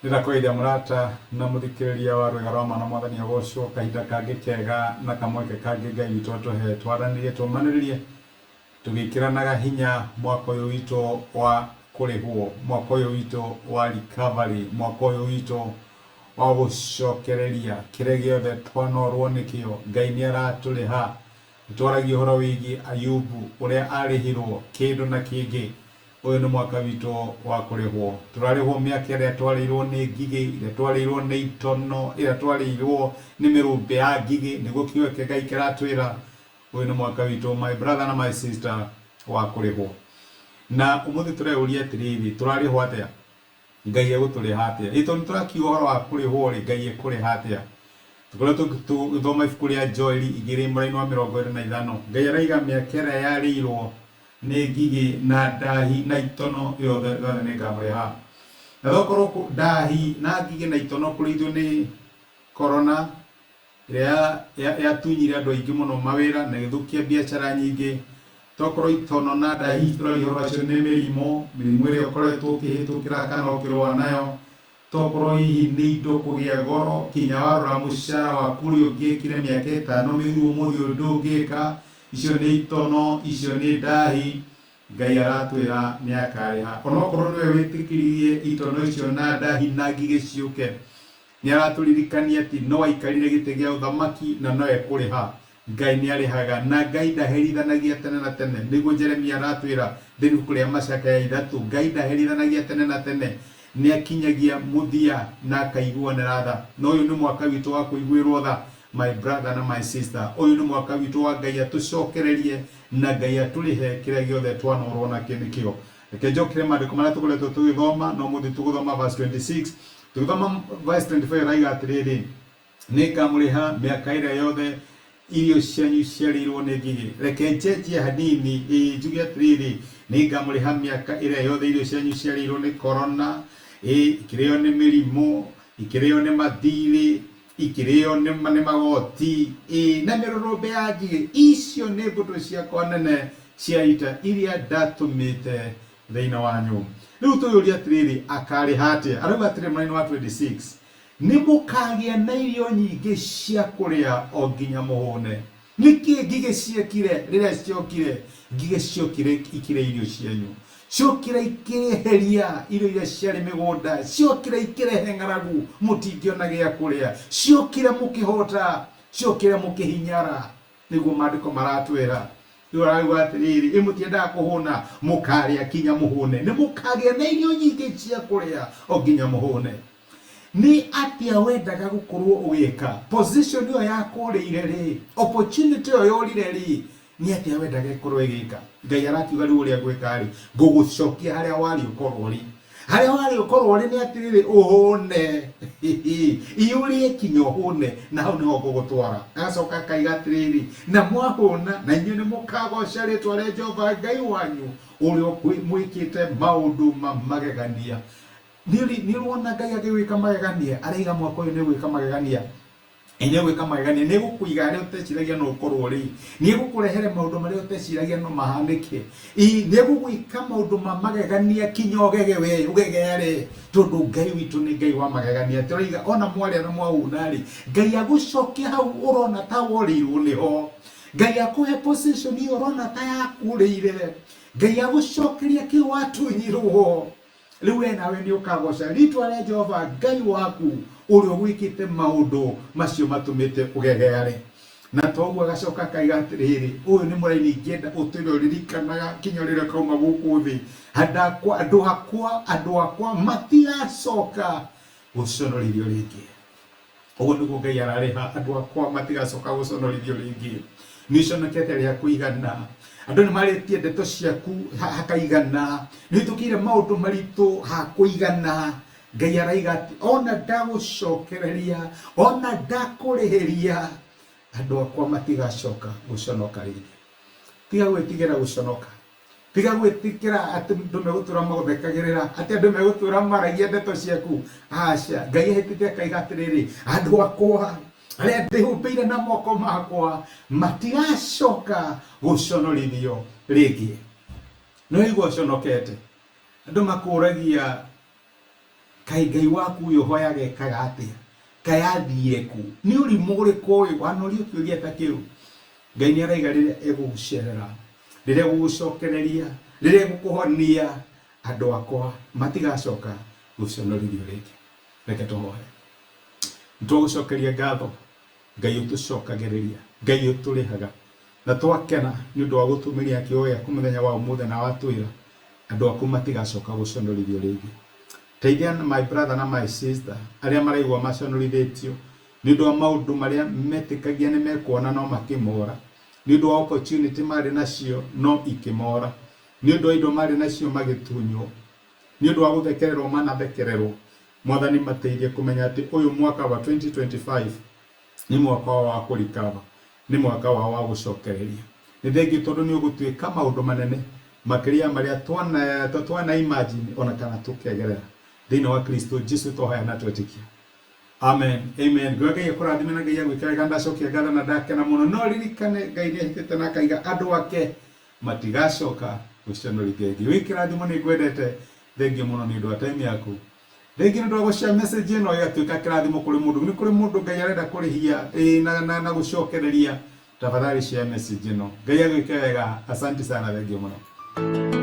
Ndirakoithia murata na muthikiriria wa rwega rwa mana mwathani agocwo kahinda kangi kega na kamweke kangi Ngai witu atuhe twaranirie tumaniririe tugikiranaga hinya mwaka uyu witu wa kurihwo, mwaka uyu witu wa recovery, mwaka uyu witu wa gucokereria kiria giothe twanorwo nikio. Ngai ni araturiha. Twaragia uhoro wigi Ayubu uria arihirwo kindu na kingi. Uyu ni mwaka witu wa kurihwo. Turarihwo miaka iria twarirwo ni ngigi, iria twarirwo ni itono, iria twarirwo ni mirumbe ya ngigi, niguo kiuke Ngai kiratwira uyu ni mwaka witu, my brother na my sister, wa kurihwo. Na umuthi tureuria atiriri, turarihwo atia? Ngai eguturiha atia? Ito niturakiuga uhoro wa kurihwo ri, Ngai ekuriha atia? Tukoretwo tuthoma ibuku ria Joeli 2:25. Ngai araiga miaka iria yarirwo ni ngigi na ndahi na itono yothe ni ngamuriha. Na thokorwo ndahi na ngigi na itono kurithwo ni corona iria yatunyire andu aingi muno mawira na githukia biacara nyingi. Tokorwo itono na ndahi turarihwo acio ni mirimu iria ukoretwo ukihitukira kana ukirwa nayo. Tokorwo hihi ni indo kugia goro, kinya warora mucara waku uri ungikire miaka 5 mithiru umuthi ndungika. Icio ni itono, icio ni ndahi. Ngai aratwira ni akariha. Onokorwo niwe witikiririe itono icio na ndahi na ngigi ciuke, ni araturirikania ati no aikarire giti gia uthamaki na no ekuriha. Ngai ni arihaga na Ngai ndaherithanagia tene na tene. Niguo Jeremia aratwira thiru kuria macaka ya 3, Ngai ndaherithanagia tene na tene, ni akinyagia muthia na akaiguanira tha. No uyu ni mwaka witu wa kuiguirwo tha, my brother na my sister. Uyu ni mwaka witu wa Ngai atucokererie na Ngai aturihe kiria giothe twanorwo na kinikio. Reke njokire maandiko maria tukoretwo tugithoma, no muthi tuguthoma verse 26. Tugithoma verse 25 raiga atiriri, nikamuriha miaka iria yothe irio cianyu ciarirwo ni ngigi. Reke njenjie hanini njuge atiriri, nikamuriha miaka iria yothe irio cianyu ciarirwo ni corona, ikirio ni mirimu, ikirio ni mathiri, ikirio ni magoti, na mirurumbe ya ngigi. Icio ni mbũtũ ciakwa nene cia ita iria ndatumite thĩinĩ wanyu. Rĩu tũyũria atiriri, akariha atia? Arauga atĩrĩ mwena wa 26, ni mũkagĩa na irio nyingĩ cia kũrĩa o nginya mũhũne. Nĩkĩ ngigĩ ciekire rĩrĩa ciokire? Ngigĩ ciokire ikire irio cianyu, ciokire ikireheria irio iria ciarĩ mĩgũnda, ciokire ikirehe ng'aragu mũtingĩona gĩa kũrĩa, ciokire mũkĩhota, ciokire mũkĩhinyara. Nĩguo maandĩko maratwĩra. Rĩu arauga atĩrĩrĩ, mũtiendaga kũhũna, mũkarĩa kinya mũhũne. Nĩ mũkagĩa na irio nyingĩ cia kũrĩa o nginya mũhũne. Ni atia wendaga gukorwo ugika? Position iyo yakurire ri, opportunity iyo yorire ri, ni atia wendaga ikorwo igika? Ngai arakiuga riu uria gwika ri, ngugucokia haria wari ukorwo ri. Haria wari ukorwo ri ni atiriri uhune. Iyurie kinyo hune na hau niho ngugutwara. Agacoka akaiga atiriri, na mwahuna na inyuĩ ni mukagoca ritwa ria Jehova Ngai wanyu uria mwikite maundu magegania. Nirwona Ngai agĩwĩka magegania, araiga mwaka ũyũ nĩ gwĩka magegania. Nĩ gwĩka magegania, nĩ gũkũiga arĩa ũteciragia no ũkorwo rĩ, nĩ gũkũrehere maũndũ marĩa ũteciragia no mahanĩke, nĩ gũgwĩka maũndũ ma magegania kinya ũgege we ũgegere, tondũ Ngai witũ nĩ Ngai wa magegania. Tũraiga ona mwarĩa na mwahuna rĩ, Ngai agũcokia hau ũrona ta worĩirwo nĩho, Ngai akũhe position iyo ũrona ta yakũrĩire, Ngai agũcokeria kĩu watunyirwo. Riu we nawe ni ukagoca ritwa ria Jehova Ngai waku uria gwikite maundu macio matumite ugegeare. Na toguo agacoka akaiga atiriri, uyu ni muraini ngenda utiro ririkanaga kinya riria kauma guku thi, andu akwa matigacoka guconorithio ringi. Uguo niguo Ngai arariha, andu akwa matigacoka guconorithio ringi. Niconokete ria kuigana, andu ni maritie ndeto ciaku hakaigana, nitukire maundu maritu hakuigana. Ngai araiga ati ona ndagucokereria, ona ndakurihiria, andu akwa matigacoka guconoka ringi. Tiga gwĩtigĩra guconoka, tiga gwĩtigĩra ati andu megutura maguthekagĩrĩra, ati andu megutura maragia ndeto ciaku. Aca, Ngai ahĩtĩte akaiga atiriri, andu akwa aria ndĩhumbĩire na moko makwa matigacoka guconorithio ringi. No igua conokete, andu makuragia kai Ngai waku uyu hoyage kagatia kayathire ku ni uri muri koi wanori ukiuria ta kiu Ngai ni araiga rire egugucerera rire gugucokereria rire gukuhonia andu akwa matigacoka guconorithio ringi reke tuhoe ntugucokeria ngatho Ngai utucokagiriria Ngai uturihaga na twakena ni undu wa gutumiria kioya kumuthenya wa umuthe na watwira andu aku matigacoka guconorithio ringi teithia my brother na my sister aria maraigwa maconorithitio ni undu wa maundu maria metikagia ni mekuona no makimora ni undu wa opportunity mari nacio no ikimora ni undu wa indo mari nacio magitunywo ni undu wa guthekererwo manathekererwo mwathani mateithie kumenya ati uyu mwaka wa 2025 ni mwaka wa kurikava ni mwaka wa gucokereria ni thengi tondu ni ugutuika maundu manene makiria maria twana imagine ona kana tukegerera thini wa Kristo Jesu tohaya na twetikia amen amen Ngai yakurathime na Ngai yagwikira ganda cokia ganda na ndake na muno no ririkane Ngai ni hitete na kaiga andu ake matigacoka guconorithia ngi wikirathimo ni gwendete thengi muno ni ndo time yaku thengi ndo gushare message ino yatuika kirathimo kuri mundu ni kuri mundu Ngai arenda kurihia na gucokereria tafadhali share message ino Ngai yagwikira wega asante sana thengi muno